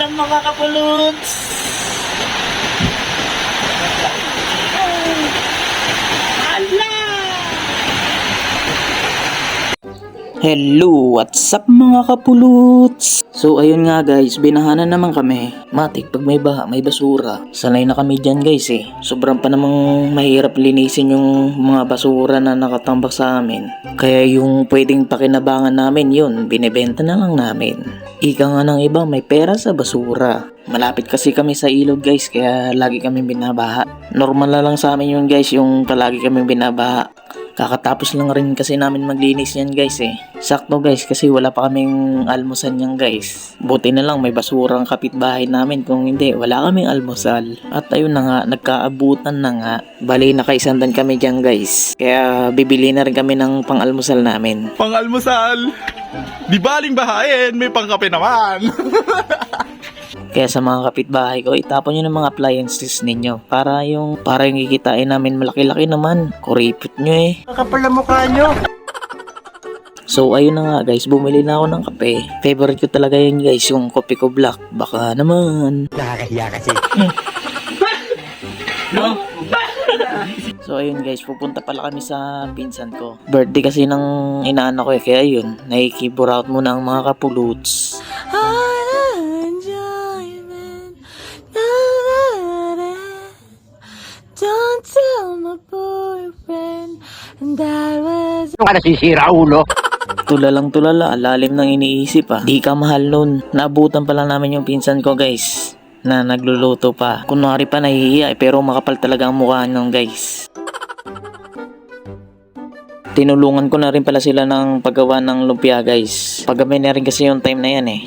ulan mga kapuluts. Ala! Hello, what's up mga kapuluts? So ayun nga guys, binahanan naman kami. Matik pag may baha, may basura. Sanay na kami dyan guys eh. Sobrang pa namang mahirap linisin yung mga basura na nakatambak sa amin. Kaya yung pwedeng pakinabangan namin yun, binibenta na lang namin. Ika nga ng iba, may pera sa basura. Malapit kasi kami sa ilog guys, kaya lagi kami binabaha. Normal na lang sa amin yun guys, yung palagi kami binabaha. Kakatapos lang rin kasi namin maglinis yan guys eh. Sakto guys kasi wala pa kaming almusan yan guys. Buti na lang may basurang kapitbahay namin, kung hindi wala kaming almusal. At ayun na nga, nagkaabutan na nga. Bali nakaisandan kami dyan guys. Kaya bibili na rin kami ng pang-almusal namin. Pang-almusal! Di baling bahayin, may pangkape naman! Kaya sa mga kapitbahay ko, itapon nyo ng mga appliances ninyo. Para yung kikitain namin malaki-laki naman. Kuripot nyo eh. Kapal na mukha nyo. So ayun na nga guys, bumili na ako ng kape. Favorite ko talaga yun guys, yung kopi ko black. Baka naman. Nakakahiya kasi. No? So ayun guys, pupunta pala kami sa pinsan ko. Birthday kasi ng inaanak ko eh, kaya yun, nakikiburaut muna ang mga kapuluts. Don't tell my boyfriend and I was... Ano ka nasisira, ulo? Tulalang-tulala, lalim ng iniisip ah. Di ka mahal nun. Naabutan pala namin yung pinsan ko guys, na nagluluto pa. Kunwari pa nahihiya eh, pero makapal talaga ang mukha nung guys. Tinulungan ko na rin pala sila ng paggawa ng lumpia guys. Paggabi na rin kasi yung time na yan eh.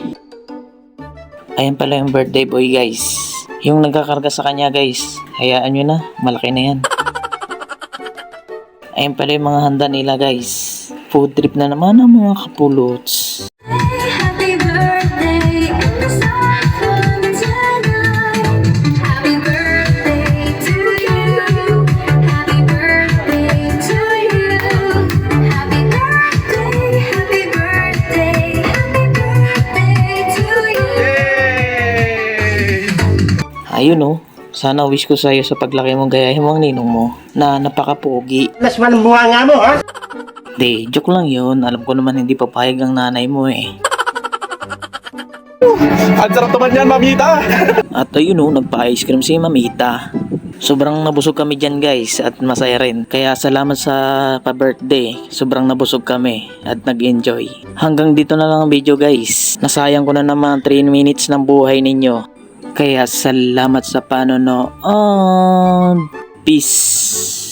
Ayan pala yung birthday boy guys. Yung nagkakarga sa kanya guys, hayaan nyo na, malaki na yan. Ayan pala yung mga handa nila guys. Food trip na naman ang mga kapuluts. Happy birthday in the sun tonight. Happy birthday to you. Happy birthday to you. Happy birthday, happy birthday, happy birthday to you. Ayun oh, sana wish ko sa'yo sa paglaki mo gayahin mo ang ninong mo na napakapogi. Lasman ang bunga nga mo, ha? Di, joke lang yun. Alam ko naman hindi papayag ang nanay mo eh. Ang sarap naman yan, mamita! At ayun oh, nagpa-ice cream si Mamita. Sobrang nabusog kami dyan guys at masaya rin. Kaya salamat sa pa-birthday. Sobrang nabusog kami at nag-enjoy. Hanggang dito na lang ang video guys. Nasayang ko na naman 3 minutes ng buhay ninyo. Kaya salamat sa panonood. Peace!